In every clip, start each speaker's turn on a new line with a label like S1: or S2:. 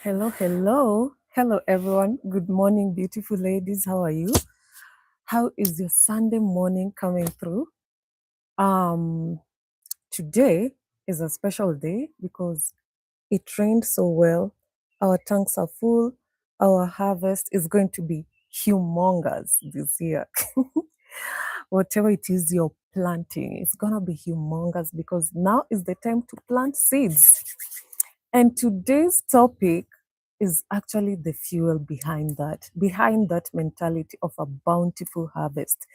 S1: Hello, hello. Hello, everyone. Good morning, beautiful ladies. How are you? How is your Sunday morning coming through? Um, Today is a special day because it rained so well. Our tanks are full. Our harvest is going to be humongous this year. Whatever it is you're planting, it's gonna be humongous because now is the time to plant seeds. And today's topic is actually the fuel behind that mentality of a bountiful harvest.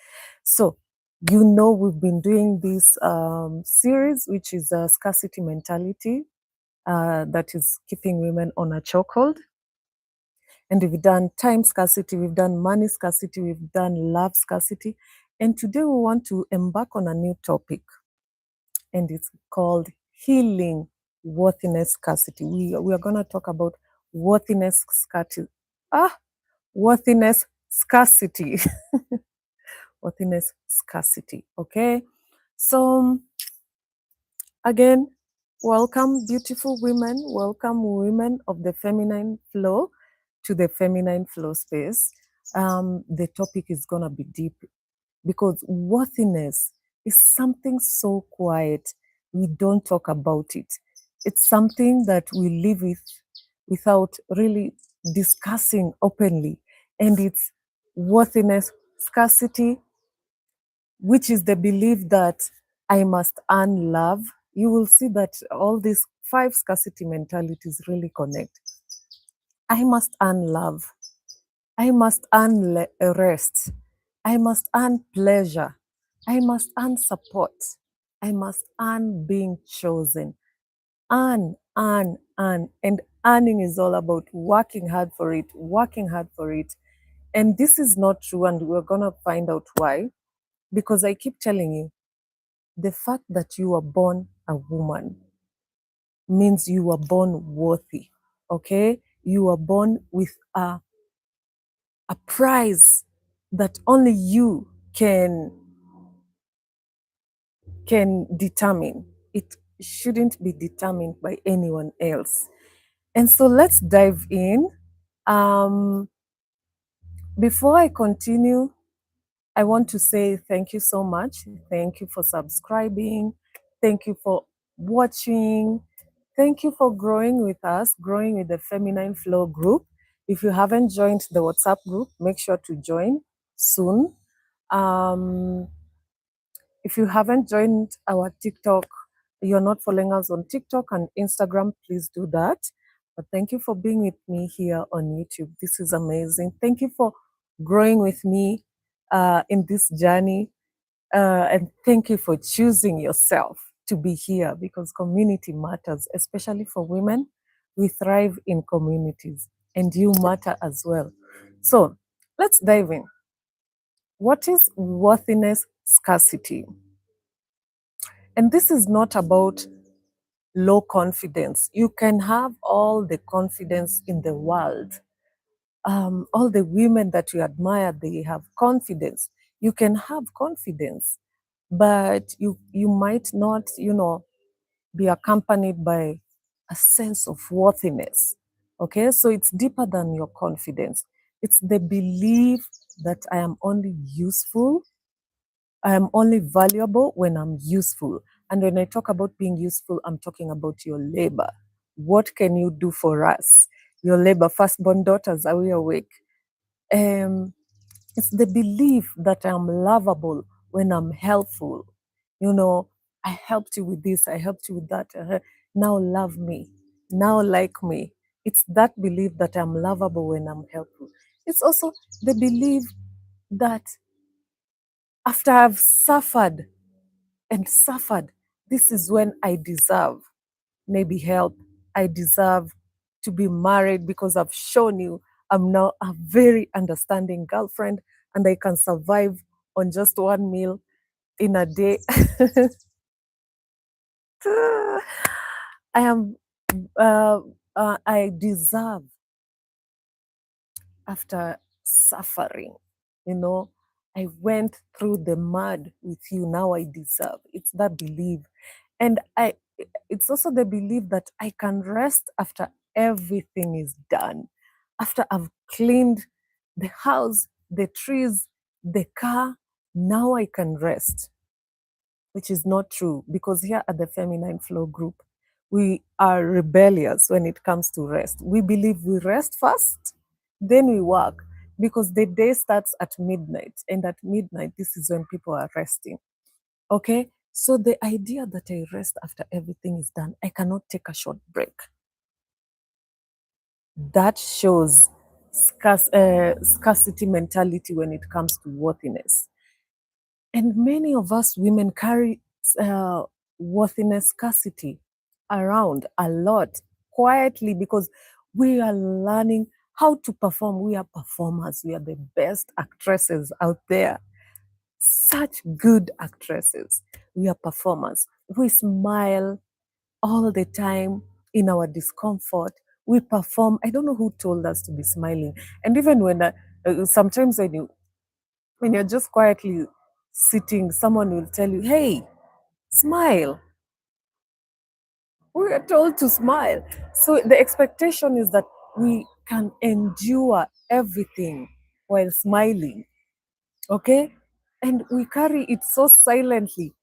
S1: So, we've been doing this series, which is a scarcity mentality that is keeping women on a chokehold. And we've done time scarcity, we've done money scarcity, we've done love scarcity. And today we want to embark on a new topic, and it's called healing worthiness scarcity. We are going to talk about worthiness scarcity. Worthiness scarcity. Worthiness scarcity. Okay. So again, welcome, beautiful women. Welcome, women of the feminine flow, to the feminine flow space. The topic is gonna be deep because worthiness is something so quiet. We don't talk about it. It's something that we live with without really discussing openly. And it's worthiness scarcity, which is the belief that I must earn love. You will see that all these five scarcity mentalities really connect. I must earn love. I must earn rest. I must earn pleasure. I must earn support. I must earn being chosen. Earn. And earning is all about working hard for it, working hard for it. And this is not true, and we're going to find out why. Because I keep telling you, the fact that you were born a woman means you were born worthy, okay? You were born with a prize that only you can determine. It shouldn't be determined by anyone else. And so let's dive in. Um, Before I continue, I want to say thank you so much. Thank you for subscribing. Thank you for watching. Thank you for growing with us, growing with the Feminine Flow group. If you haven't joined the WhatsApp group, make sure to join soon. Um, if you haven't joined our TikTok, you're not following us on TikTok and Instagram, please do that. But thank you for being with me here on YouTube. This is amazing. Thank you for growing with me in this journey. And thank you for choosing yourself to be here because community matters, especially for women. We thrive in communities, and you matter as well. So let's dive in. What is worthiness scarcity? And this is not about low confidence. You can have all the confidence in the world. All the women that you admire, they have confidence. You can have confidence, but you might not, be accompanied by a sense of worthiness. Okay, so it's deeper than your confidence. It's the belief that I am only useful, I am only valuable when I'm useful. And when I talk about being useful, I'm talking about your labor. What can you do for us? Your labor, firstborn daughters, are we awake? Um, it's the belief that I'm lovable when I'm helpful. You know, I helped you with this, I helped you with that. Now love me. Now like me. It's that belief that I'm lovable when I'm helpful. It's also the belief that after I've suffered and suffered, this is when I deserve maybe help. I deserve to be married because I've shown you I'm now a very understanding girlfriend and I can survive on just one meal in a day. I am, I deserve after suffering. You know, I went through the mud with you. Now I deserve. It's that belief. And it's also the belief that I can rest after everything is done, after I've cleaned the house, the trees, the car, now I can rest, which is not true, because here at the Feminine Flow group, we are rebellious when it comes to rest. We believe we rest first, then we work, because the day starts at midnight, and at midnight, this is when people are resting. Okay? So the idea that I rest after everything is done, I cannot take a short break. That shows scarcity mentality when it comes to worthiness. And many of us women carry worthiness scarcity around a lot quietly, because we are learning how to perform. We are performers. We are the best actresses out there. Such good actresses. We are performers. We smile all the time in our discomfort. We perform. I don't know who told us to be smiling. And even when sometimes when you're just quietly sitting, someone will tell you, hey, smile. We are told to smile. So the expectation is that we can endure everything while smiling. Okay? And we carry it so silently.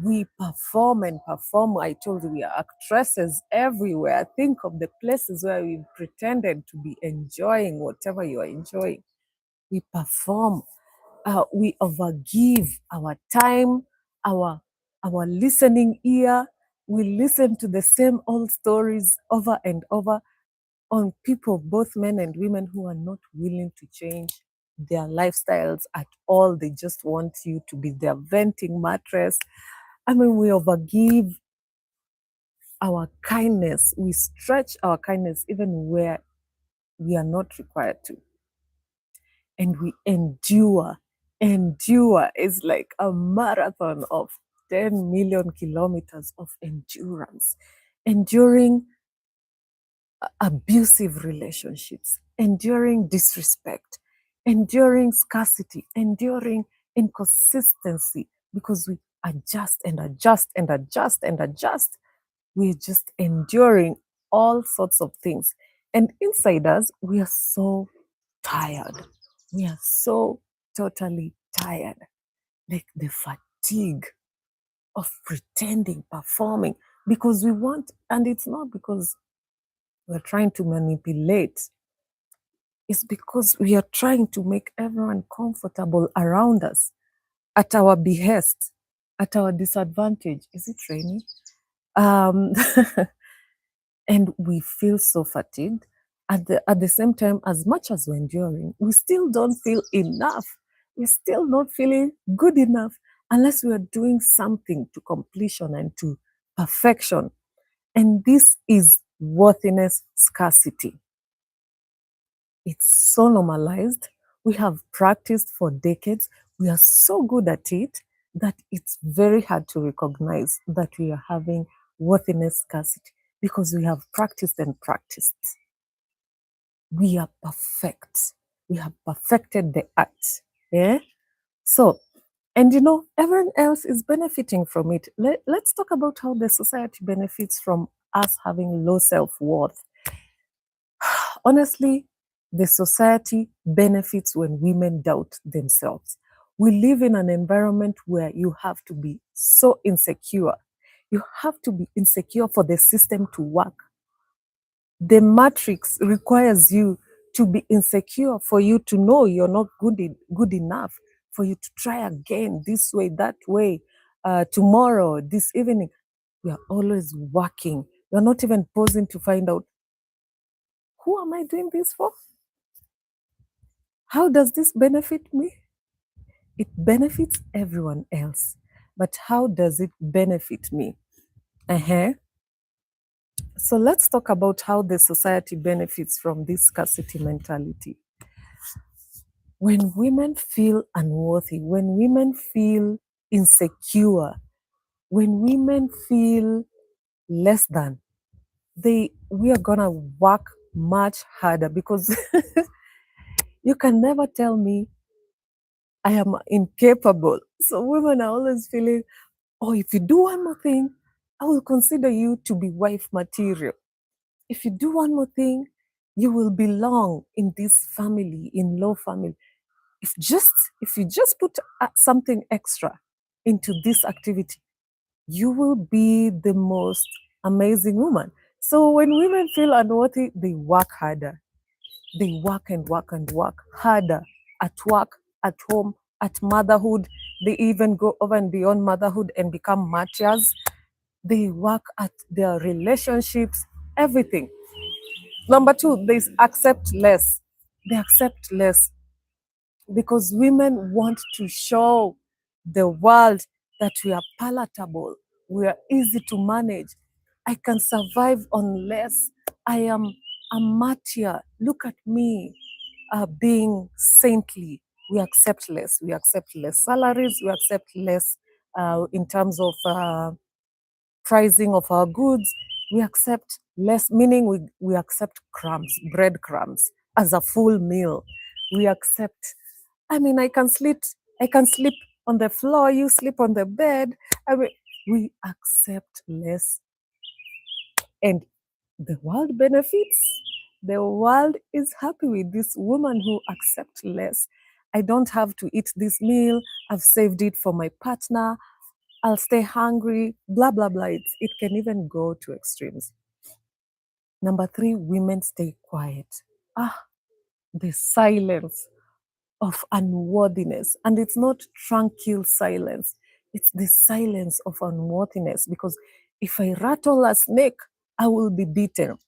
S1: We perform and perform. I told you we are actresses everywhere. Think of the places where we pretended to be enjoying whatever you are enjoying. We perform. We overgive our time, our listening ear. We listen to the same old stories over and over on people, both men and women, who are not willing to change their lifestyles at all. They just want you to be their venting mattress. I mean, we overgive our kindness. We stretch our kindness even where we are not required to. And we endure. Endure is like a marathon of 10 million kilometers of endurance, enduring abusive relationships, enduring disrespect, enduring scarcity, enduring inconsistency, because we adjust and adjust and adjust and adjust. We're just enduring all sorts of things. And inside us, we are so tired. We are so totally tired. Like the fatigue of pretending, performing, because we want, and it's not because we're trying to manipulate, it's because we are trying to make everyone comfortable around us at our behest, at our disadvantage. Is it raining? Um, and we feel so fatigued. At the same time, as much as we're enduring, we still don't feel enough. We're still not feeling good enough unless we are doing something to completion and to perfection. And this is worthiness scarcity. It's so normalized. We have practiced for decades. We are so good at it that it's very hard to recognize that we are having worthiness scarcity, because we have practiced and practiced. We are perfect. We have perfected the art. Yeah. So, and everyone else is benefiting from it. Let's talk about how the society benefits from us having low self worth. Honestly, the society benefits when women doubt themselves. We live in an environment where you have to be so insecure. You have to be insecure for the system to work. The matrix requires you to be insecure for you to know you're not good enough, for you to try again this way, that way, tomorrow, this evening. We are always working. We're not even pausing to find out, who am I doing this for? How does this benefit me? It benefits everyone else. But how does it benefit me? Uh-huh. So let's talk about how the society benefits from this scarcity mentality. When women feel unworthy, when women feel insecure, when women feel less than, we are gonna work much harder, because you can never tell me I am incapable. So women are always feeling, oh, if you do one more thing, I will consider you to be wife material. if you do one more thing, you will belong in this family, in low family. If you just put something extra into this activity, you will be the most amazing woman. So when women feel unworthy, they work harder. They work and work and work harder at work, at home, at motherhood. They even go over and beyond motherhood and become martyrs. They work at their relationships, everything. Number two, they accept less. They accept less because women want to show the world that we are palatable, we are easy to manage. I can survive on less. I am a martyr. Look at me being saintly. We accept less. We accept less salaries. We accept less in terms of pricing of our goods. We accept less, meaning we accept crumbs, breadcrumbs as a full meal. We accept, I mean, I can sleep on the floor, you sleep on the bed. I mean, we accept less. And the world benefits. The world is happy with this woman who accepts less. I don't have to eat this meal. I've saved it for my partner. I'll stay hungry, blah, blah, blah. It can even go to extremes. Number three, women stay quiet. The silence of unworthiness. And it's not tranquil silence, it's the silence of unworthiness. Because if I rattle a snake, I will be beaten.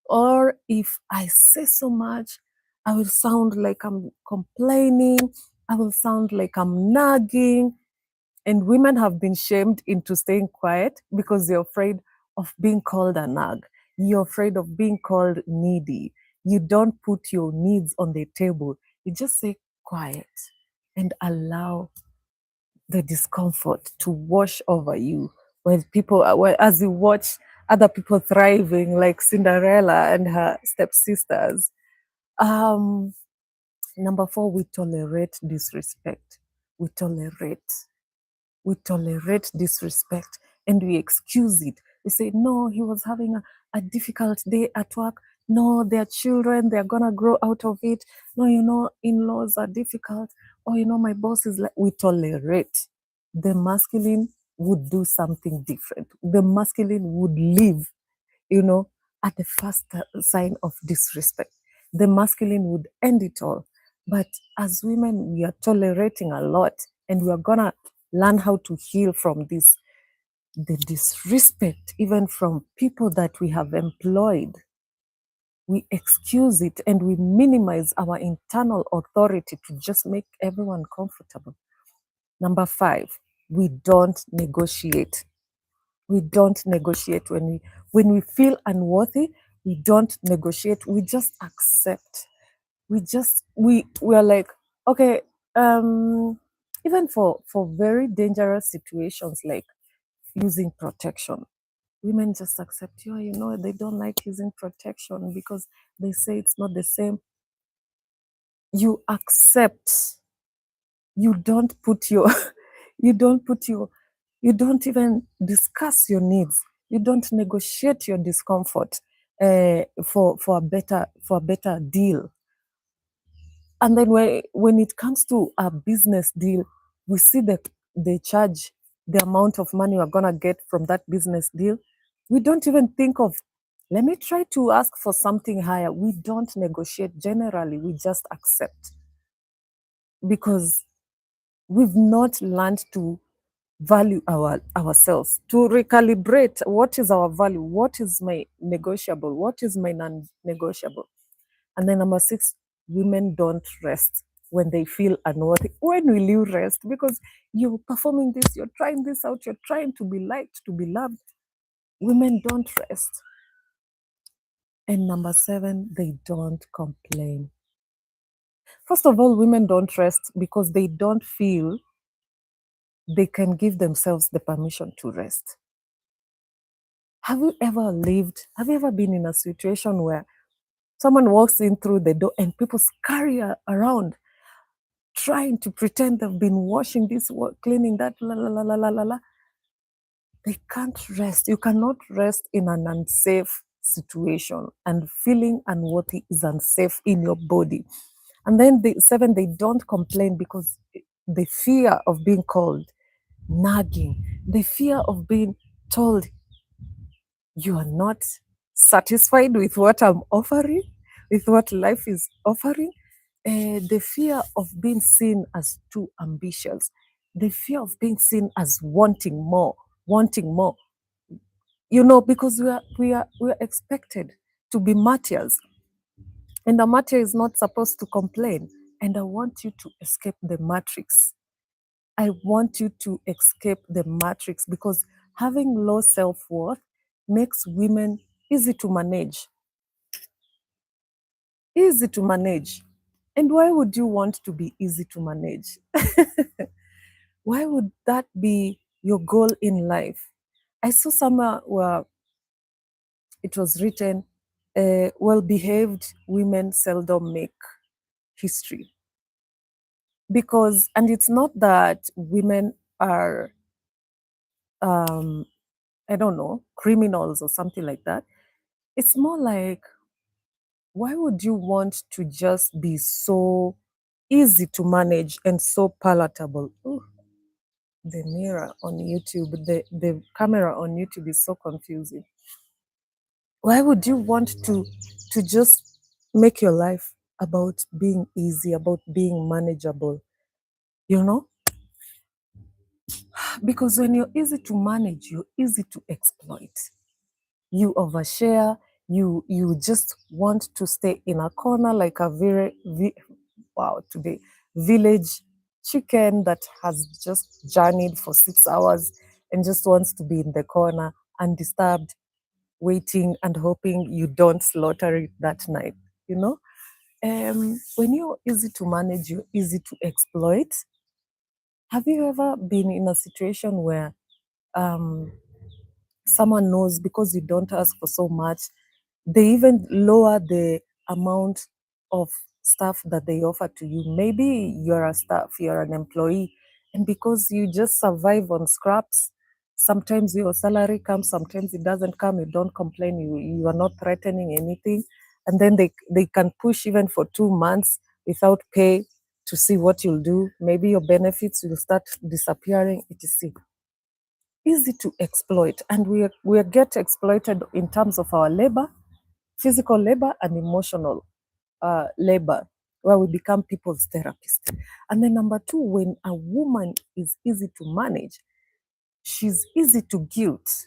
S1: Or if I say so much, I will sound like I'm complaining, I will sound like I'm nagging. And women have been shamed into staying quiet because they're afraid of being called a nag. You're afraid of being called needy. You don't put your needs on the table. You just say quiet and allow the discomfort to wash over you when as you watch other people thriving like Cinderella and her stepsisters. Um, Number four, we tolerate disrespect. We tolerate disrespect and we excuse it. We say, no, he was having a difficult day at work. No, their children, they're going to grow out of it. No, in laws are difficult. Or, my boss is like, we tolerate. The masculine would do something different. The masculine would leave, at the first sign of disrespect. The masculine would end it all. But as women, we are tolerating a lot and we are going to learn how to heal from this, the disrespect, even from people that we have employed. We excuse it and we minimize our internal authority to just make everyone comfortable. Number five, we don't negotiate. We don't negotiate when we feel unworthy. We don't negotiate. We just accept. We are like, okay, even for very dangerous situations like using protection, women just accept you. They don't like using protection because they say it's not the same. You accept. You don't put your you don't put your you don't even discuss your needs. You don't negotiate your discomfort for a better deal. And then when it comes to a business deal, we see that they charge the amount of money we're gonna get from that business deal. We don't even think of, let me try to ask for something higher. We don't negotiate. Generally, we just accept because we've not learned to value ourselves, to recalibrate what is our value, what is my negotiable, what is my non-negotiable. And then number six, women don't rest when they feel unworthy. When will you rest? Because you're performing this, you're trying this out, you're trying to be liked, to be loved. Women don't rest. And number seven, they don't complain. First of all, women don't rest because they don't feel they can give themselves the permission to rest. Have you ever been in a situation where someone walks in through the door and people scurry around trying to pretend they've been washing this, cleaning that, la la la la la la la? They can't rest. You cannot rest in an unsafe situation, and feeling unworthy is unsafe in your body. And then the seven, they don't complain because the fear of being called nagging, the fear of being told you are not satisfied with what I'm offering, with what life is offering, the fear of being seen as too ambitious, the fear of being seen as wanting more. You know, because we are expected to be martyrs, and a martyr is not supposed to complain. And I want you to escape the matrix. I want you to escape the matrix, because having low self-worth makes women easy to manage. Easy to manage. And why would you want to be easy to manage? Why would that be your goal in life? I saw somewhere where it was written, well behaved women seldom make history. Because, and it's not that women are, I don't know, criminals or something like that. It's more like, why would you want to just be so easy to manage and so palatable? Ooh, the mirror on YouTube, the camera on YouTube is so confusing. Why would you want to just make your life about being easy, about being manageable? You know? Because when you're easy to manage, you're easy to exploit. You overshare, you just want to stay in a corner like a wow, today, village chicken that has just journeyed for 6 hours and just wants to be in the corner, undisturbed, waiting and hoping you don't slaughter it that night, you know? When you're easy to manage, you're easy to exploit. Have you ever been in a situation where um, someone knows because you don't ask for so much, they even lower the amount of stuff that they offer to you? Maybe you're a staff, you're an employee, and because you just survive on scraps, sometimes your salary comes, sometimes it doesn't come, you don't complain, you are not threatening anything. And then they can push even for 2 months without pay to see what you'll do. Maybe your benefits will start disappearing, etc. Easy to exploit, and we get exploited in terms of our labor, physical labor and emotional labor, where we become people's therapist. And then number two, when a woman is easy to manage, she's easy to guilt.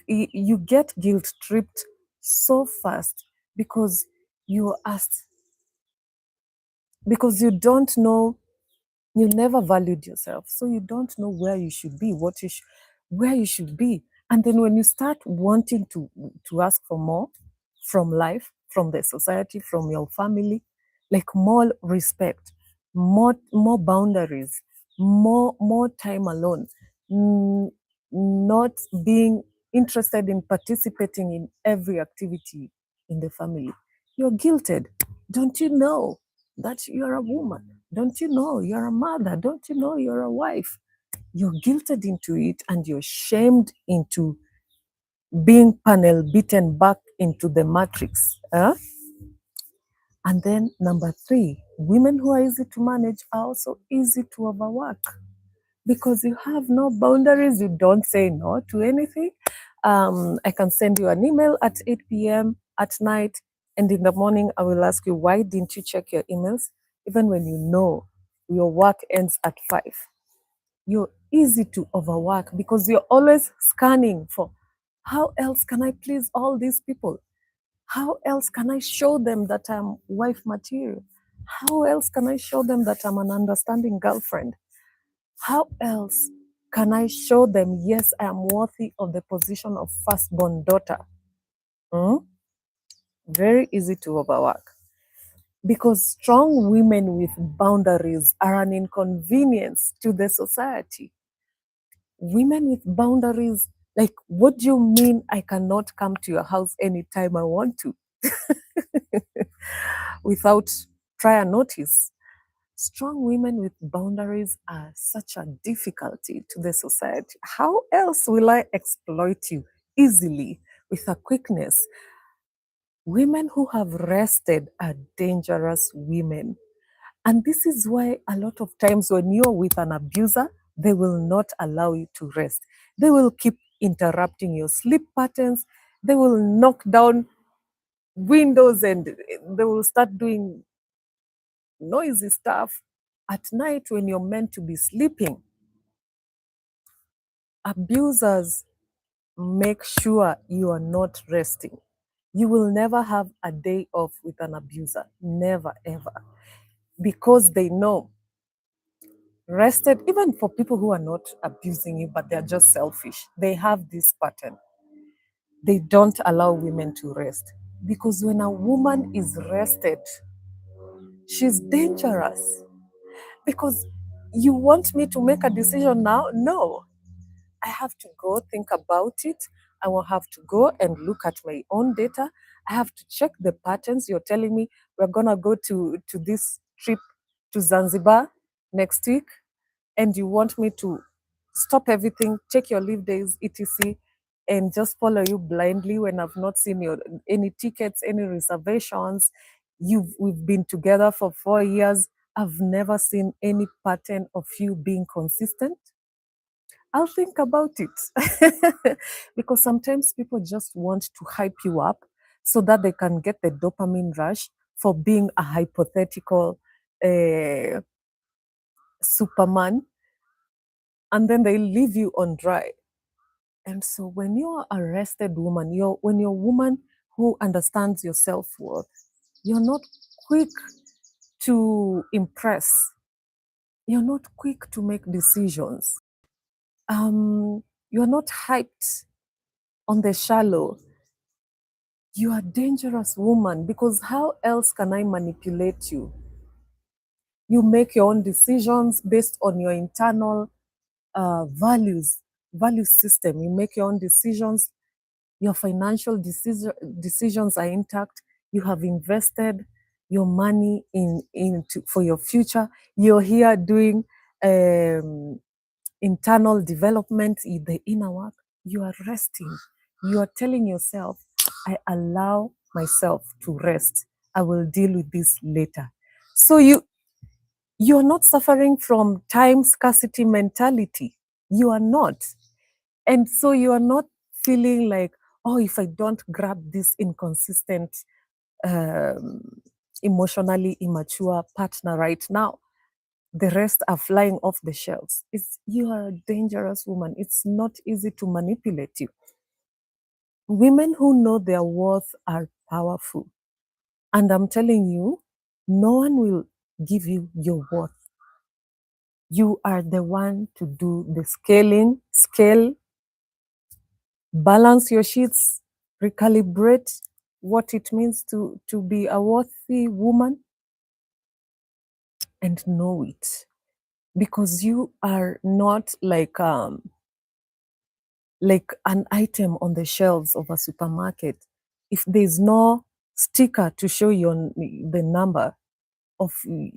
S1: You get guilt tripped so fast because you asked, because you don't know, you never valued yourself, so you don't know where you should be, where you should be. And then when you start wanting to ask for more from life, from the society, from your family, like more respect, more boundaries, more time alone, not being interested in participating in every activity in the family, you're guilted. Don't you know that you're a woman? Don't you know you're a mother? Don't you know you're a wife? You're guilted into it, and you're shamed into being panel beaten back into the matrix. And then number three, women who are easy to manage are also easy to overwork, because you have no boundaries. You don't say no to anything. I can send you an email at 8 p.m. at night, and in the morning I will ask you, why didn't you check your emails? Even when you know your work ends at 5. You're easy to overwork because you're always scanning for, how else can I please all these people? How else can I show them that I'm wife material? How else can I show them that I'm an understanding girlfriend? How else can I show them, yes, I am worthy of the position of firstborn daughter? Hmm? Very easy to overwork. Because strong women with boundaries are an inconvenience to the society. Women with boundaries, like, what do you mean I cannot come to your house anytime I want to without prior notice? Strong women with boundaries are such a difficulty to the society. How else will I exploit you easily with a quickness? Women who have rested are dangerous women. And this is why a lot of times when you're with an abuser, they will not allow you to rest. They will keep interrupting your sleep patterns. They will knock down windows and they will start doing noisy stuff at night when you're meant to be sleeping. Abusers make sure you are not resting. You will never have a day off with an abuser. Never, ever. Because they know rested, even for people who are not abusing you, but they're just selfish, they have this pattern. They don't allow women to rest. Because when a woman is rested, she's dangerous. Because you want me to make a decision now? No. I have to go think about it. I will have to go and look at my own data. I have to check the patterns. You're telling me we're gonna go to this trip to Zanzibar next week, and you want me to stop everything, check your leave days, etc., and just follow you blindly when I've not seen your any tickets, any reservations. We've been together for 4 years. I've never seen any pattern of you being consistent. I'll think about it. Because sometimes people just want to hype you up so that they can get the dopamine rush for being a hypothetical Superman, and then they leave you on dry. And so when you're a rested woman, when you're a woman who understands your self-worth, you're not quick to impress. You're not quick to make decisions. You're not hyped on the shallow. You are a dangerous woman, because how else can I manipulate you? You make your own decisions based on your internal value system. You make your own decisions. Your financial decisions are intact. You have invested your money for your future. You're here doing internal development, the inner work. You are resting. You are telling yourself, I allow myself to rest. I will deal with this later. So you're not suffering from time scarcity mentality. You are not. And so you are not feeling like, oh, if I don't grab this inconsistent, um, emotionally immature partner right now, the rest are flying off the shelves. You are a dangerous woman. It's not easy to manipulate you. Women who know their worth are powerful. And I'm telling you, no one will give you your worth. You are the one to do the scale, balance your sheets, recalibrate what it means to be a worthy woman, and know it. Because you are not like an item on the shelves of a supermarket. If there's no sticker to show you the number of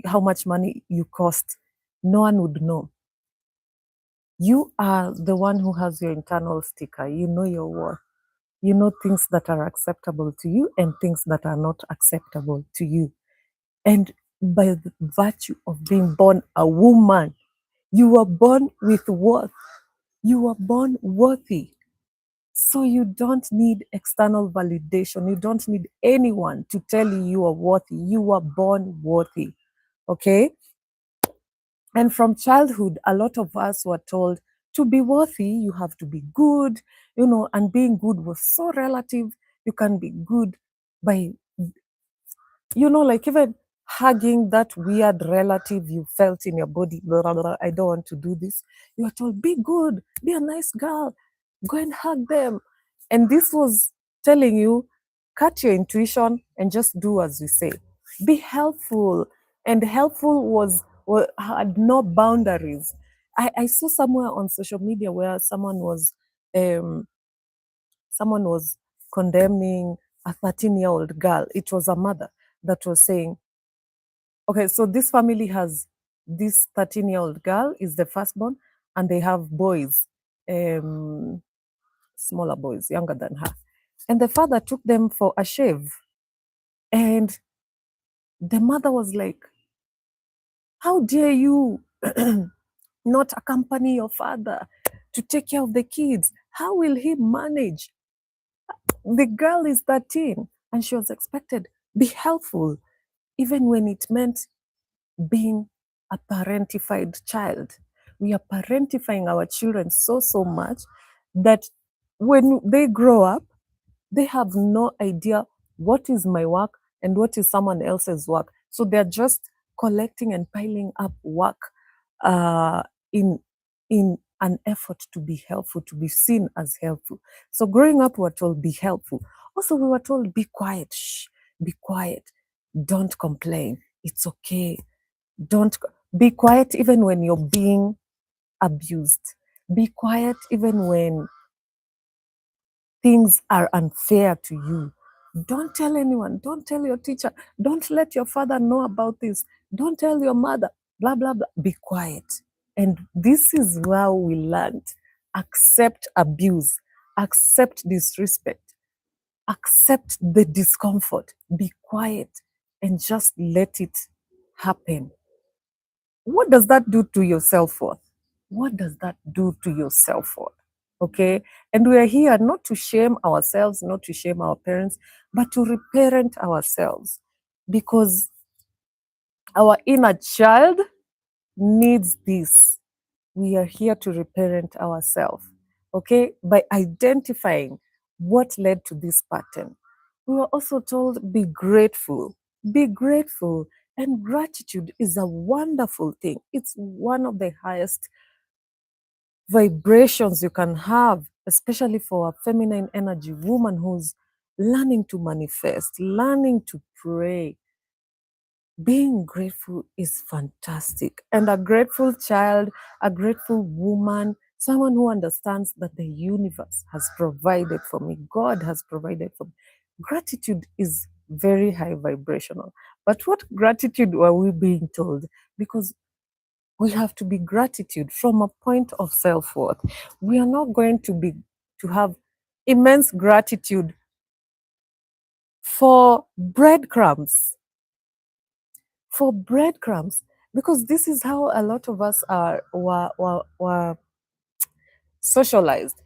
S1: how much money you cost, no one would know. You are the one who has your internal sticker. You know your worth. You know things that are acceptable to you and things that are not acceptable to you. And by the virtue of being born a woman, you were born with worth. You were born worthy. So you don't need external validation. You don't need anyone to tell you you are worthy. You were born worthy. Okay? And from childhood, a lot of us were told to be worthy, you have to be good, and being good was so relative. You can be good by, like even hugging that weird relative you felt in your body. Blah, blah, blah, I don't want to do this. You are told, be good, be a nice girl, go and hug them. And this was telling you, cut your intuition and just do as we say. Be helpful. And helpful had no boundaries. I saw somewhere on social media where um, someone was condemning a 13-year-old girl. It was a mother that was saying, okay, so this family has this 13-year-old girl is the firstborn, and they have boys, smaller boys, younger than her. And the father took them for a shave. And the mother was like, how dare you not accompany your father to take care of the kids? How will he manage? The girl is 13 and she was expected be helpful, even when it meant being a parentified child. We are parentifying our children so much that when they grow up, they have no idea what is my work and what is someone else's work. So they're just collecting and piling up work uh, in an effort to be helpful, to be seen as helpful. So growing up, we were told be helpful. Also, we were told be quiet, shh, be quiet, don't complain. It's okay. Don't be quiet even when you're being abused. Be quiet even when things are unfair to you. Don't tell anyone. Don't tell your teacher. Don't let your father know about this. Don't tell your mother. Blah, blah, blah. Be quiet. And this is where we learned accept abuse, accept disrespect, accept the discomfort. Be quiet and just let it happen. What does that do to your self-worth? What does that do to your self-worth? Okay. And we are here not to shame ourselves, not to shame our parents, but to reparent ourselves because our inner child needs this. We are here to reparent ourselves, okay, by identifying what led to this pattern. We were also told be grateful, be grateful. And gratitude is a wonderful thing. It's one of the highest vibrations you can have, especially for a feminine energy woman who's learning to manifest, learning to pray. Being grateful is fantastic. And a grateful child, a grateful woman, someone who understands that the universe has provided for me, God has provided for me. Gratitude is very high vibrational. But what gratitude were we being told? Because we have to be gratitude from a point of self-worth. We are not going to have immense gratitude for breadcrumbs, for breadcrumbs, because this is how a lot of us were socialized.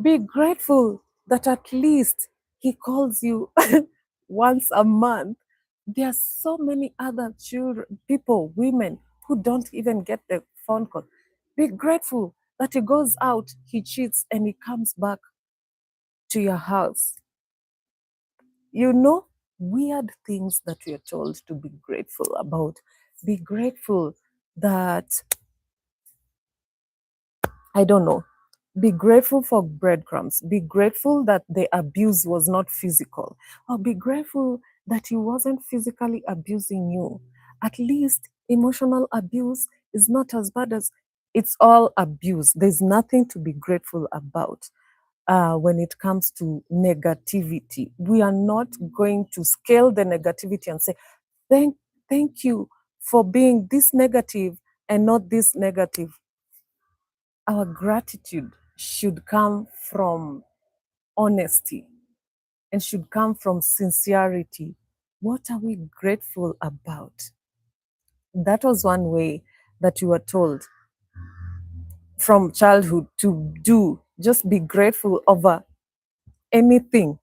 S1: Be grateful that at least he calls you once a month. There are so many other children, people, women who don't even get the phone call. Be grateful that he goes out, he cheats, and he comes back to your house. You know, weird things that we are told to be grateful about. Be grateful that, I don't know, be grateful for breadcrumbs. Be grateful that the abuse was not physical. Or be grateful that he wasn't physically abusing you. At least emotional abuse is not as bad as it's all abuse. There's nothing to be grateful about. When it comes to negativity, we are not going to scale the negativity and say, thank, thank you for being this negative and not this negative. Our gratitude should come from honesty and should come from sincerity. What are we grateful about? That was one way that you were told from childhood to do. Just be grateful over anything.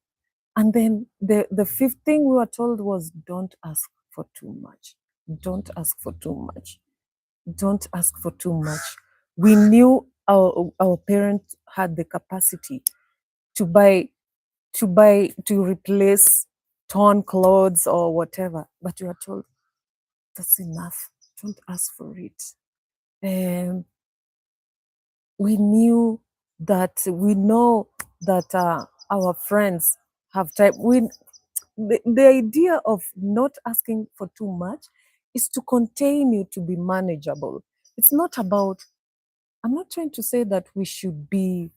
S1: And then the fifth thing we were told was don't ask for too much. Don't ask for too much. Don't ask for too much. We knew our parents had the capacity to to replace torn clothes or whatever, but you are told that's enough. Don't ask for it. And we know that our friends have time. The idea of not asking for too much is to contain you, to be manageable. It's not about, I'm not trying to say that we should be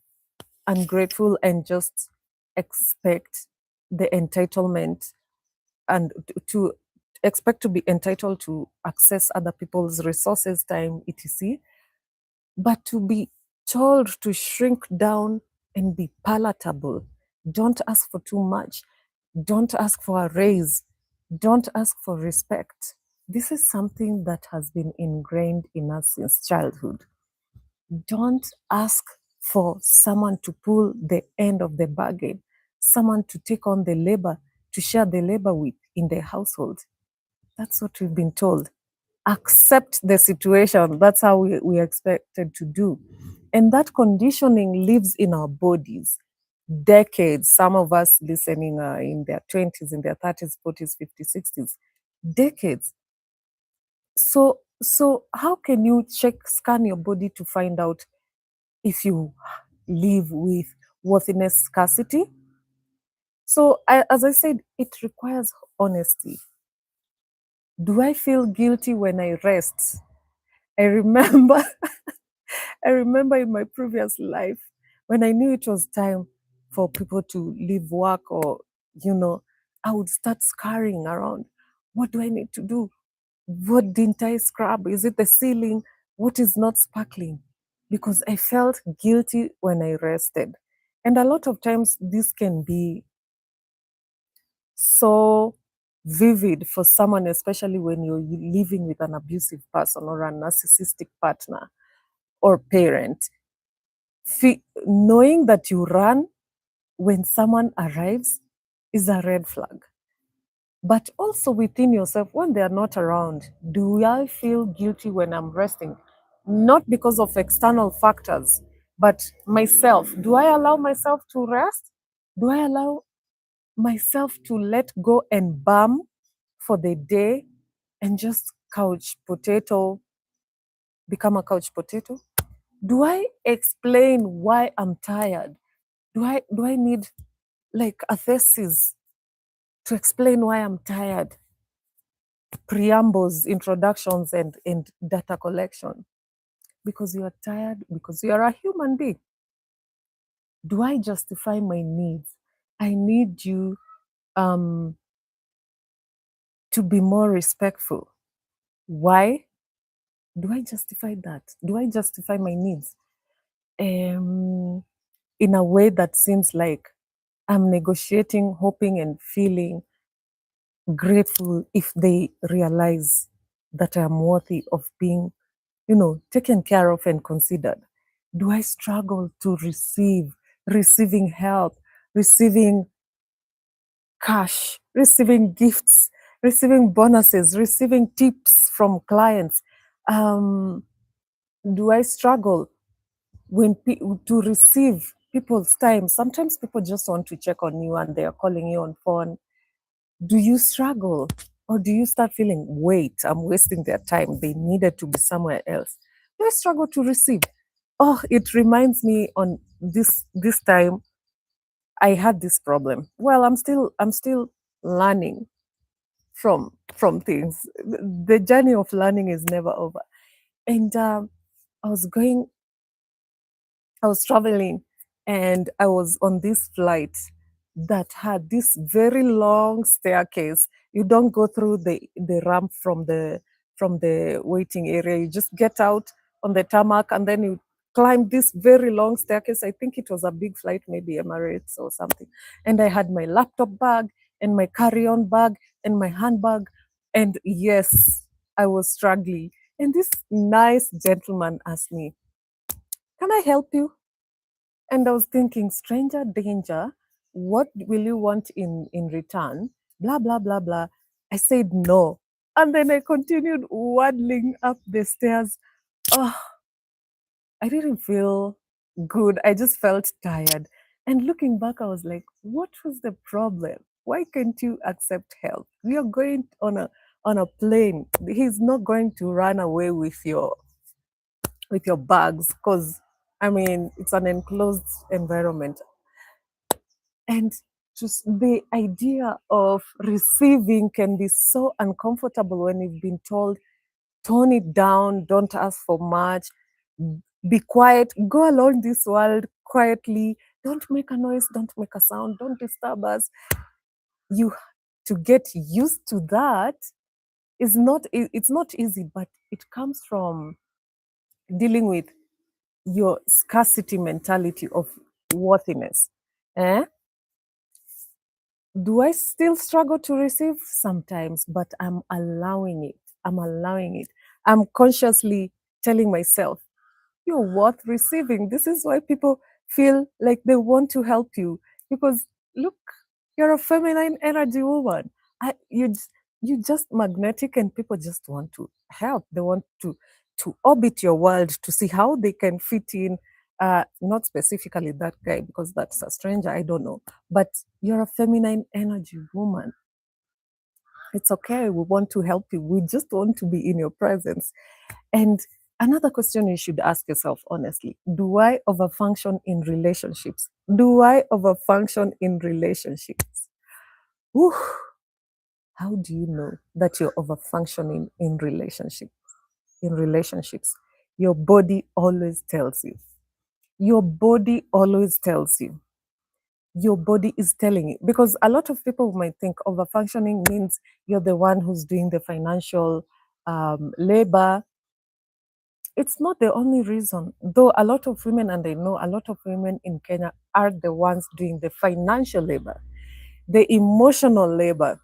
S1: ungrateful and just expect the entitlement and to expect to be entitled to access other people's resources, time, etc. But to be told to shrink down and be palatable. Don't ask for too much. Don't ask for a raise. Don't ask for respect. This is something that has been ingrained in us since childhood. Don't ask for someone to pull the end of the bargain, someone to take on the labor, to share the labor with in the household. That's what we've been told. Accept the situation. That's how we are expected to do. And that conditioning lives in our bodies. Decades, some of us listening are in their 20s, in their 30s, 40s, 50s, 60s. Decades. So how can you scan your body to find out if you live with worthiness scarcity? So as I said, it requires honesty. Do I feel guilty when I rest? I remember I remember in my previous life when I knew it was time for people to leave work or, I would start scurrying around. What do I need to do? What didn't I scrub? Is it the ceiling? What is not sparkling? Because I felt guilty when I rested. And a lot of times this can be so vivid for someone, especially when you're living with an abusive person or a narcissistic partner or parent. Knowing that you run when someone arrives is a red flag. But also within yourself, when they are not around, do I feel guilty when I'm resting? Not because of external factors, but myself. Do I allow myself to rest? Do I allow myself to let go and bum for the day and just couch potato, become a couch potato? Do I explain why I'm tired? Do I need like a thesis to explain why I'm tired? Preambles, introductions, and data collection. Because you are tired, because you are a human being. Do I justify my needs? I need you to be more respectful. Why? Do I justify that? Do I justify my needs in a way that seems like I'm negotiating, hoping, and feeling grateful if they realize that I'm worthy of being, taken care of and considered? Do I struggle to receiving help, receiving cash, receiving gifts, receiving bonuses, receiving tips from clients? Um, do I struggle to receive people's time? Sometimes people just want to check on you and they are calling you on phone. Do you struggle? Or do you start feeling, wait, I'm wasting their time. They needed to be somewhere else. Do I struggle to receive? Oh, it reminds me on this time I had this problem. Well, I'm still learning from things. The journey of learning is never over. And I was going I was traveling and I was on this flight that had this very long staircase. You don't go through the ramp from the waiting area. You just get out on the tarmac and then you climb this very long staircase. I think it was a big flight, maybe Emirates or something. And I had my laptop bag and my carry-on bag and my handbag. And yes, I was struggling. And this nice gentleman asked me, "Can I help you?" And I was thinking, stranger danger, what will you want in return? Blah, blah, blah, blah. I said no. And then I continued waddling up the stairs. Oh, I didn't feel good. I just felt tired. And looking back, I was like, what was the problem? Why can't you accept help? We are going on a plane. He's not going to run away with your bags because I mean it's an enclosed environment. And just the idea of receiving can be so uncomfortable when you've been told, tone it down, don't ask for much, be quiet, go along this world quietly, don't make a noise, don't make a sound, don't disturb us. You to get used to that is not it's not easy, but it comes from dealing with your scarcity mentality of worthiness. Eh? Do I still struggle to receive? Sometimes, but I'm allowing it. I'm allowing it. I'm consciously telling myself, you're worth receiving. This is why people feel like they want to help you, because look, you're a feminine energy woman. You just magnetic, and people just want to help. They want to orbit your world to see how they can fit in. Not specifically that guy, because that's a stranger. I don't know, but you're a feminine energy woman. It's okay. We want to help you. We just want to be in your presence. And another question you should ask yourself honestly: do I overfunction in relationships? Do I overfunction in relationships? Whew, how do you know that you're overfunctioning in relationship? In relationships, your body always tells you. Your body always tells you. Your body is telling you, because a lot of people might think overfunctioning means you're the one who's doing the financial labor. It's not the only reason, though a lot of women, and I know a lot of women in Kenya are the ones doing the financial labor, the emotional labor,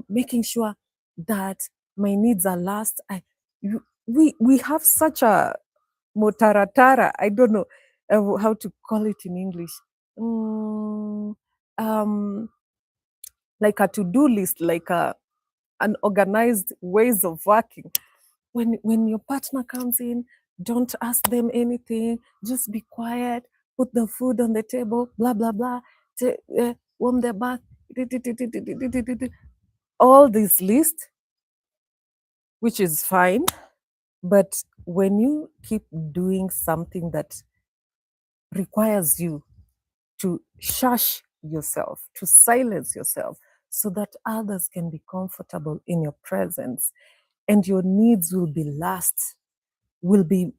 S1: making sure that my needs are last. We have such a motaratara, I don't know how to call it in English. Mm, um, like a to-do list, like an organized ways of working. When your partner comes in, don't ask them anything, just be quiet, put the food on the table, blah blah blah, warm their bath, all this list, which is fine. But when you keep doing something that requires you to shush yourself, to silence yourself, so that others can be comfortable in your presence, and your needs will be last, will be,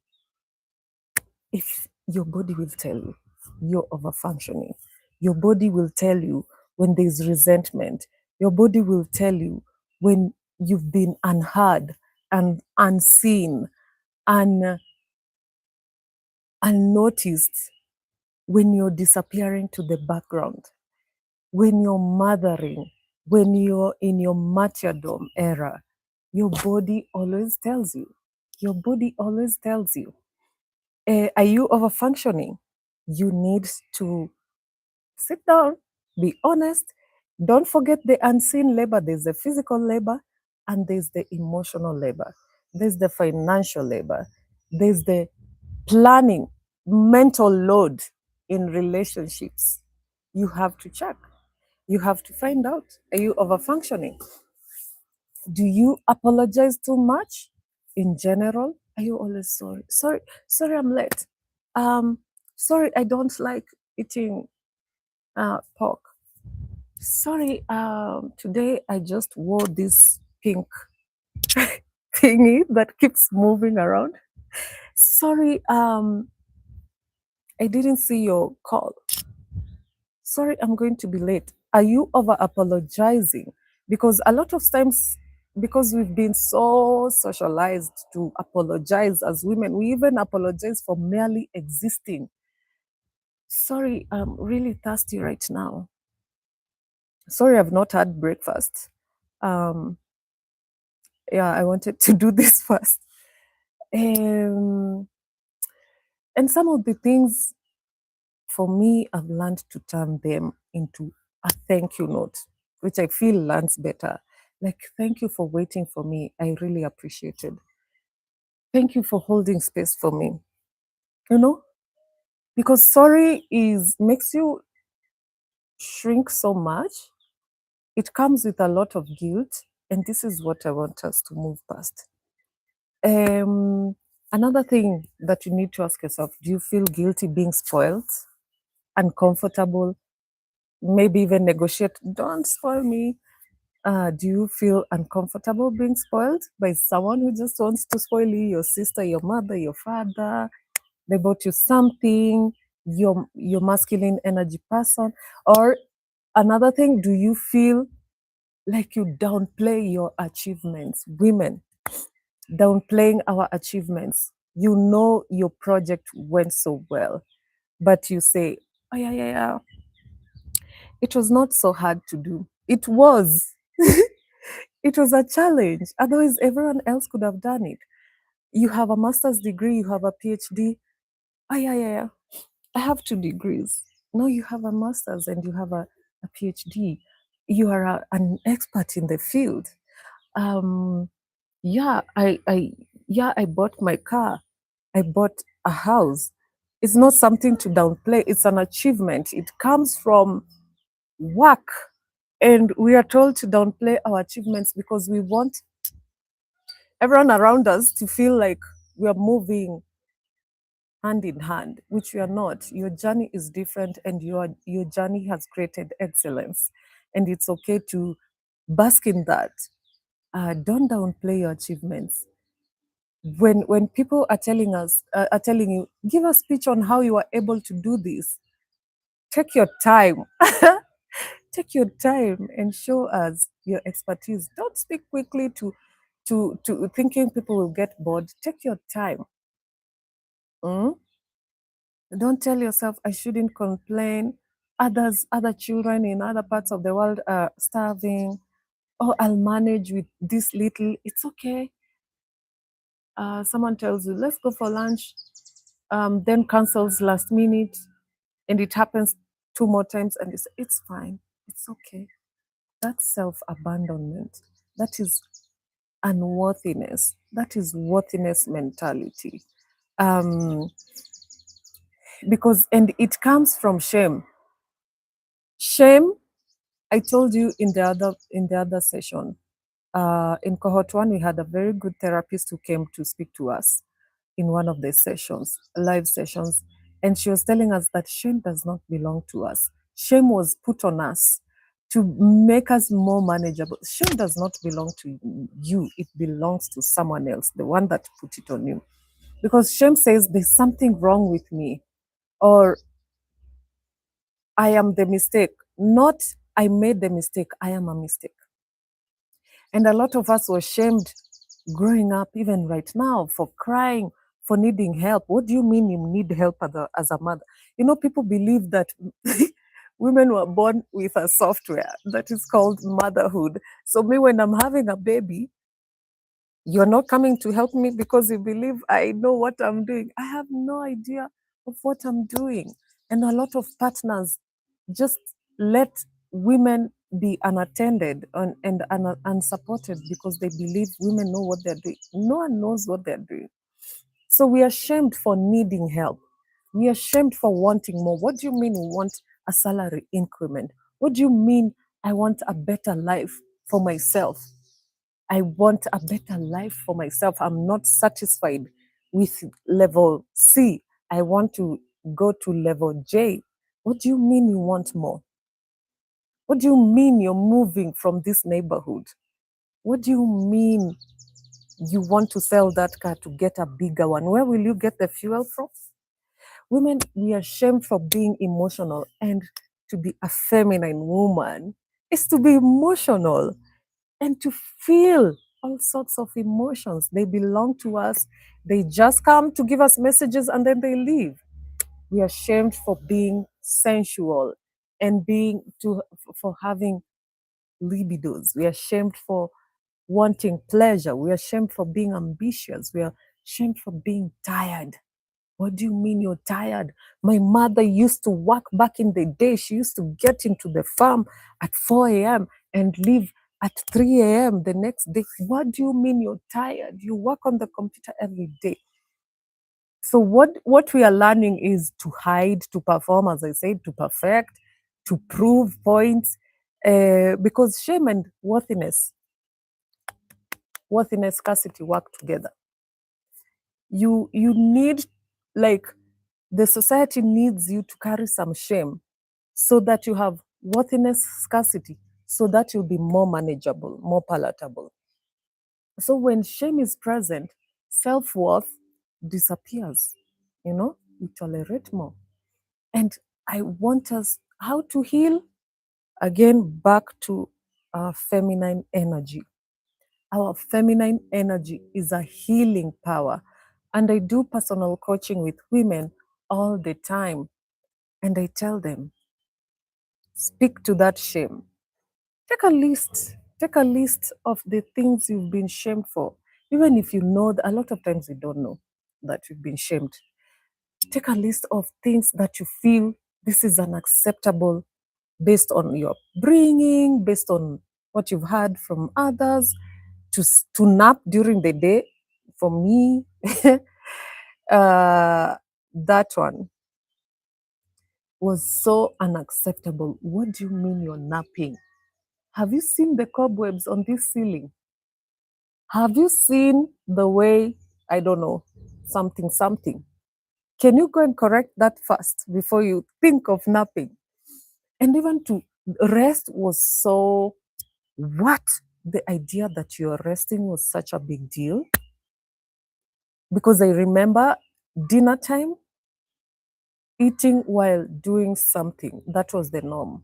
S1: if your body will tell you you're overfunctioning, your body will tell you when there's resentment, your body will tell you when you've been unheard and unseen and unnoticed, when you're disappearing to the background, when you're mothering, when you're in your martyrdom era. Your body always tells you. Your body always tells you. Are you overfunctioning? You need to sit down, be honest. Don't forget the unseen labor. There's the physical labor and there's the emotional labor. There's the financial labor. There's the planning, mental load in relationships. You have to check. You have to find out, are you overfunctioning? Do you apologize too much in general? Are you always sorry? Sorry, I'm late. Um, Sorry, I don't like eating pork. Sorry, today I just wore this pink thingy that keeps moving around. Sorry, I didn't see your call. Sorry, I'm going to be late. Are you over apologizing? Because a lot of times, because we've been so socialized to apologize as women, we even apologize for merely existing. Sorry, I'm really thirsty right now. Sorry, I've not had breakfast. Um, yeah, I wanted to do this first. And some of the things, for me, I've learned to turn them into a thank you note, which I feel lands better. Like, thank you for waiting for me. I really appreciated. Thank you for holding space for me. You know, because sorry is makes you shrink so much. It comes with a lot of guilt, and this is what I want us to move past. Another thing that you need to ask yourself: do you feel guilty being spoiled, uncomfortable, maybe even negotiate? Don't spoil me. Do you feel uncomfortable being spoiled by someone who just wants to spoil you? Your sister, your mother, your father, they bought you something, your masculine energy person. Or another thing, do you feel like you downplay your achievements? Women, downplaying our achievements. You know your project went so well, but you say, oh yeah, yeah, yeah. It was not so hard to do. It was. It was a challenge. Otherwise, everyone else could have done it. You have a master's degree, you have a PhD. Oh, yeah, yeah, yeah. I have 2 degrees. No, you have a master's and you have a PhD. You are an expert in the field. Um, yeah, I bought my car. I bought a house. It's not something to downplay. It's an achievement. It comes from work. And we are told to downplay our achievements because we want everyone around us to feel like we are moving hand in hand, which we are not. Your journey is different, and your journey has created excellence, and it's okay to bask in that. Don't downplay your achievements. When people are telling us, are telling you, give a speech on how you are able to do this. Take your time. Take your time and show us your expertise. Don't speak quickly to thinking people will get bored. Take your time. Mm? Don't tell yourself I shouldn't complain. Other children in other parts of the world are starving. Oh, I'll manage with this little. It's okay. Someone tells you, let's go for lunch, then cancels last minute, and it happens 2 more times, and it's fine. It's okay. That's self-abandonment. That is unworthiness. That is worthiness mentality. Um, and it comes from shame. Shame, I told you in the other session. In cohort 1, we had a very good therapist who came to speak to us in one of the sessions, live sessions, and she was telling us that shame does not belong to us. Shame was put on us to make us more manageable. Shame does not belong to you, it belongs to someone else, the one that put it on you. Because shame says there's something wrong with me, or I am the mistake, not I made the mistake, I am a mistake. And a lot of us were shamed growing up, even right now, for crying, for needing help. What do you mean you need help as a mother? People believe that women were born with a software that is called motherhood. So, me, when I'm having a baby, you're not coming to help me because you believe I know what I'm doing. I have no idea of what I'm doing. And a lot of partners just let women be unattended and unsupported because they believe women know what they're doing. No one knows what they're doing. So we are shamed for needing help. We are shamed for wanting more. What do you mean we want a salary increment? What do you mean I want a better life for myself? I want a better life for myself. I'm not satisfied with level C. I want to go to level J. What do you mean you want more? What do you mean you're moving from this neighborhood? What do you mean you want to sell that car to get a bigger one? Where will you get the fuel from? Women, we are shamed for being emotional, and to be a feminine woman is to be emotional and to feel all sorts of emotions. They belong to us. They just come to give us messages and then they leave. We are shamed for being sensual and for having libidos. We are shamed for wanting pleasure. We are shamed for being ambitious. We are shamed for being tired. What do you mean you're tired? My mother used to work back in the day. She used to get into the farm at 4 a.m. and leave at 3 a.m. the next day. What do you mean you're tired? You work on the computer every day. So what we are learning is to hide, to perform, as I said, to perfect, to prove points, because shame and worthiness, scarcity work together. You need, like, the society needs you to carry some shame so that you have worthiness, scarcity, so that you'll be more manageable, more palatable. So when shame is present, self-worth disappears. We tolerate more. And I want us how to heal. Again, back to our feminine energy. Our feminine energy is a healing power. And I do personal coaching with women all the time. And I tell them, Speak to that shame. Take a list. Take a list of the things you've been shamed for. Even if you know that a lot of times you don't know that you've been shamed. Take a list of things that you feel this is unacceptable based on your bringing, based on what you've heard from others, to nap during the day. For me, that one was so unacceptable. What do you mean you're napping? Have you seen the cobwebs on this ceiling? Have you seen the way, I don't know, something, something? Can you go and correct that first before you think of napping? And even to rest was so, what? The idea that you're resting was such a big deal. Because I remember dinner time, eating while doing something. That was the norm.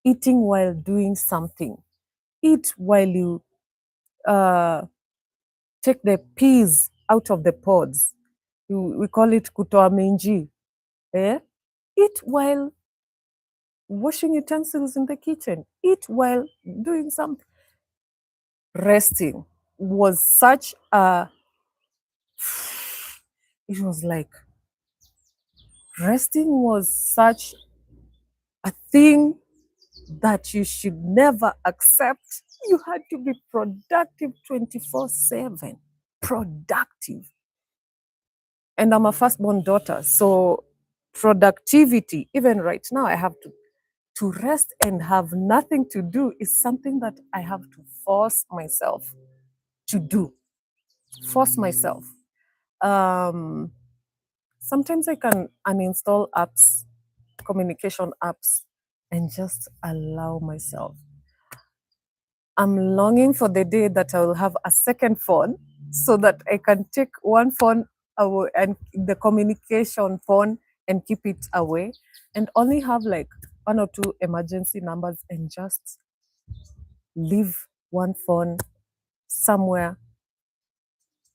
S1: Eating while doing something. Eat while you take the peas out of the pods. We call it kutoa minji. Eh? Eat while washing utensils in the kitchen. Eat while doing something. Resting was such a, it was like, resting was such a thing that you should never accept. You had to be productive 24/7. Productive. And I'm a firstborn daughter. So productivity, even right now, I have to rest and have nothing to do is something that I have to force myself to do. Force myself. Sometimes I can uninstall apps, communication apps, and just allow myself. I'm longing for the day that I will have a second phone so that I can take one phone away and the communication phone and keep it away and only have like one or two emergency numbers and just leave one phone somewhere.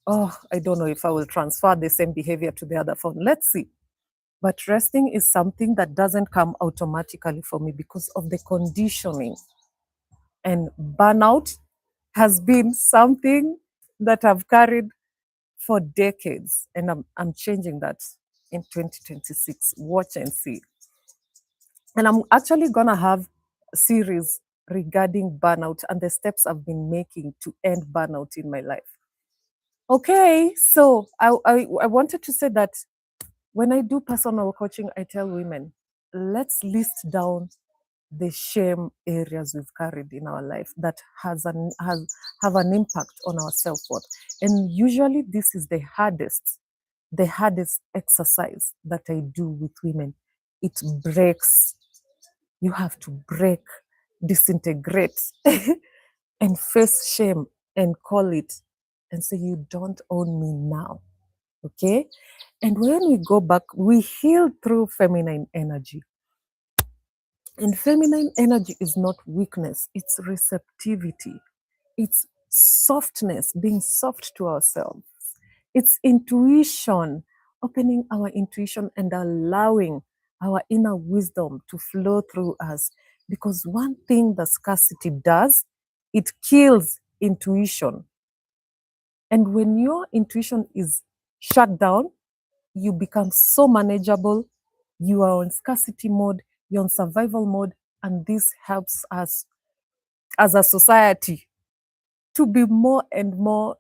S1: Oh, I don't know if I will transfer the same behavior to the other phone. Let's see. But resting is something that doesn't come automatically for me because of the conditioning. And burnout has been something that I've carried for decades. And I'm changing that in 2026. Watch and see. And I'm actually going to have a series regarding burnout and the steps I've been making to end burnout in my life. Okay, so I wanted to say that when I do personal coaching, I tell women, let's list down the shame areas we've carried in our life that has have an impact on our self-worth. And usually this is the hardest exercise that I do with women. It breaks. You have to break, disintegrate, and face shame and call it and say, you don't own me now. Okay? And when we go back, we heal through feminine energy. And feminine energy is not weakness, it's receptivity, it's softness, being soft to ourselves, it's intuition, opening our intuition and allowing our inner wisdom to flow through us. Because one thing that scarcity does, it kills intuition. And when your intuition is shut down, you become so manageable. You are on scarcity mode, you're on survival mode, and this helps us as a society to be more and more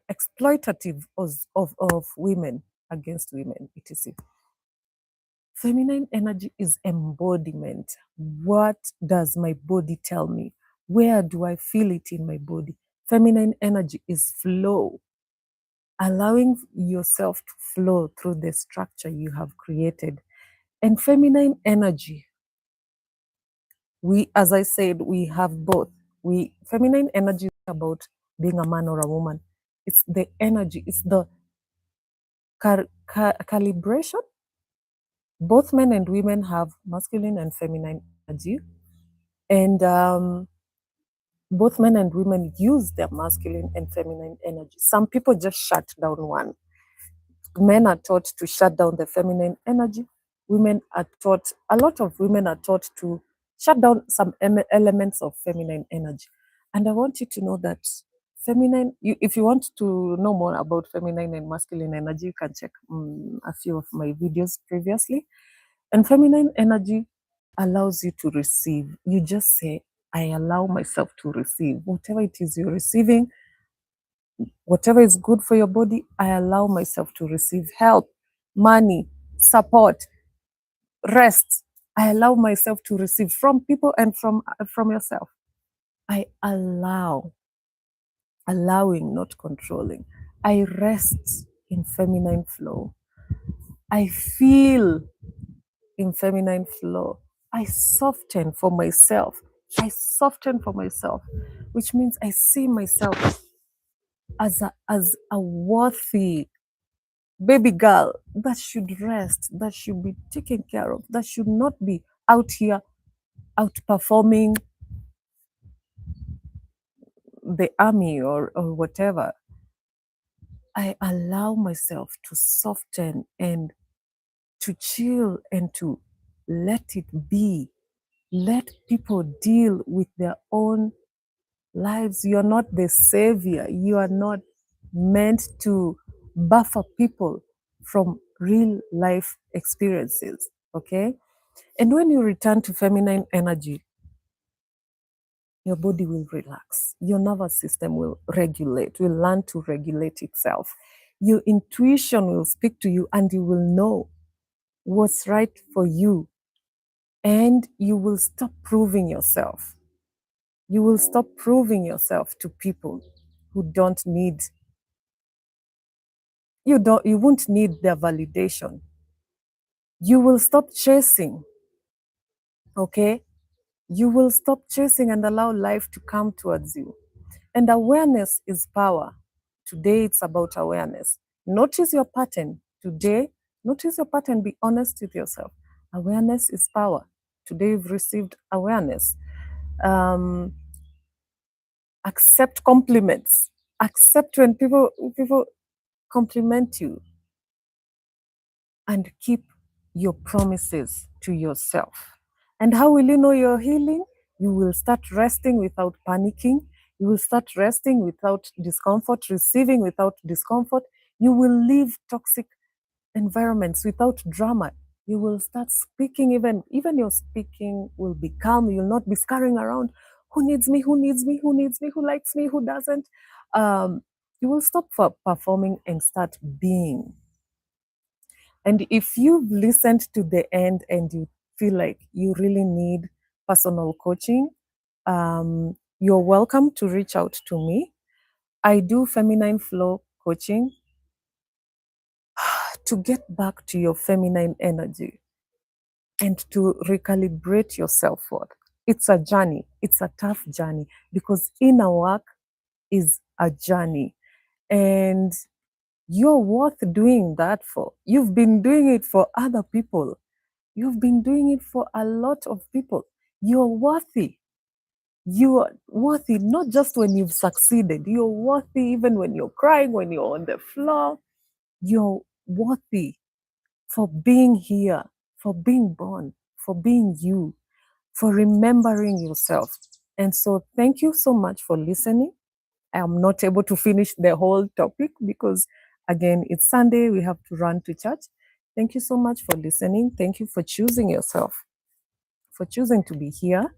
S1: exploitative of women against women, etc. Feminine energy is embodiment. What does my body tell me? Where do I feel it in my body? Feminine energy is flow, allowing yourself to flow through the structure you have created. And feminine energy, as I said, we have both. Feminine energy is about being a man or a woman. It's the energy, it's the calibration. Both men and women have masculine and feminine energy. And both men and women use their masculine and feminine energy. Some people just shut down one. Men are taught to shut down the feminine energy. A lot of women are taught to shut down some elements of feminine energy. And I want you to know that if you want to know more about feminine and masculine energy, you can check a few of my videos previously. And feminine energy allows you to receive. You just say, I allow myself to receive whatever it is you're receiving, whatever is good for your body. I allow myself to receive help, money, support, rest. I allow myself to receive from people and from yourself. I allow, allowing, not controlling. I rest in feminine flow. I feel in feminine flow. I soften for myself. I soften for myself, which means I see myself as a worthy baby girl that should rest, that should be taken care of, that should not be out here outperforming the army or whatever. I allow myself to soften and to chill and to let it be. Let people deal with their own lives. You're not the savior. You are not meant to buffer people from real life experiences. Okay? And when you return to feminine energy, your body will relax. Your nervous system will regulate, will learn to regulate itself. Your intuition will speak to you and you will know what's right for you. And you will stop proving yourself. You will stop proving yourself to people who don't need, you won't need their validation. You will stop chasing, okay? You will stop chasing and allow life to come towards you. And awareness is power. Today it's about awareness. Notice your pattern. Today, notice your pattern. Be honest with yourself. Awareness is power. Today you've received awareness. Accept compliments. Accept when people compliment you, and keep your promises to yourself. And how will you know you're healing? You will start resting without panicking. You will start resting without discomfort, receiving without discomfort. You will leave toxic environments without drama. You will start speaking, even your speaking will be calm. You'll not be scurrying around. Who needs me? Who needs me? Who needs me? Who likes me? Who doesn't? You will stop for performing and start being. And if you've listened to the end and you feel like you really need personal coaching, you're welcome to reach out to me. I do feminine flow coaching to get back to your feminine energy and to recalibrate your self worth. It's a journey, it's a tough journey because inner work is a journey. And you're worth doing that for. You've been doing it for other people. You've been doing it for a lot of people. You're worthy. You are worthy not just when you've succeeded. You're worthy even when you're crying, when you're on the floor. You're worthy for being here, for being born, for being you, for remembering yourself. And so, thank you so much for listening. I am not able to finish the whole topic because, again, it's Sunday. We have to run to church. Thank you so much for listening. Thank you for choosing yourself, for choosing to be here,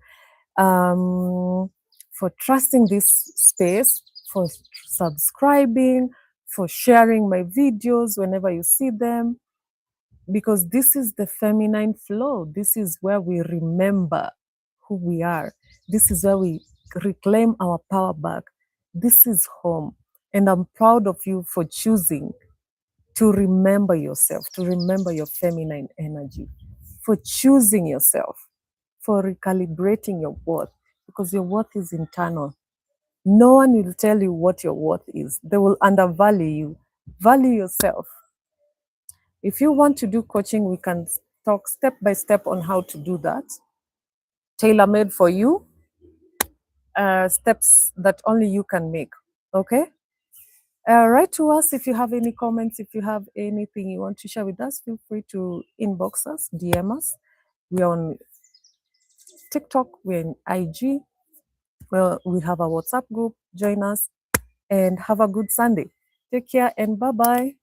S1: for trusting this space, for subscribing, for sharing my videos whenever you see them, because this is the feminine flow. This is where we remember who we are. This is where we reclaim our power back. This is home. And I'm proud of you for choosing to remember yourself, to remember your feminine energy, for choosing yourself, for recalibrating your worth, because your worth is internal. No one will tell you what your worth is. They will undervalue you. Value yourself. If you want to do coaching, we can talk step by step on how to do that. Tailor-made for you, steps that only you can make. Okay? Write to us if you have any comments, if you have anything you want to share with us, feel free to inbox us, DM us. We're on TikTok, we're in IG. Well, we have a WhatsApp group. Join us and have a good Sunday. Take care and bye bye.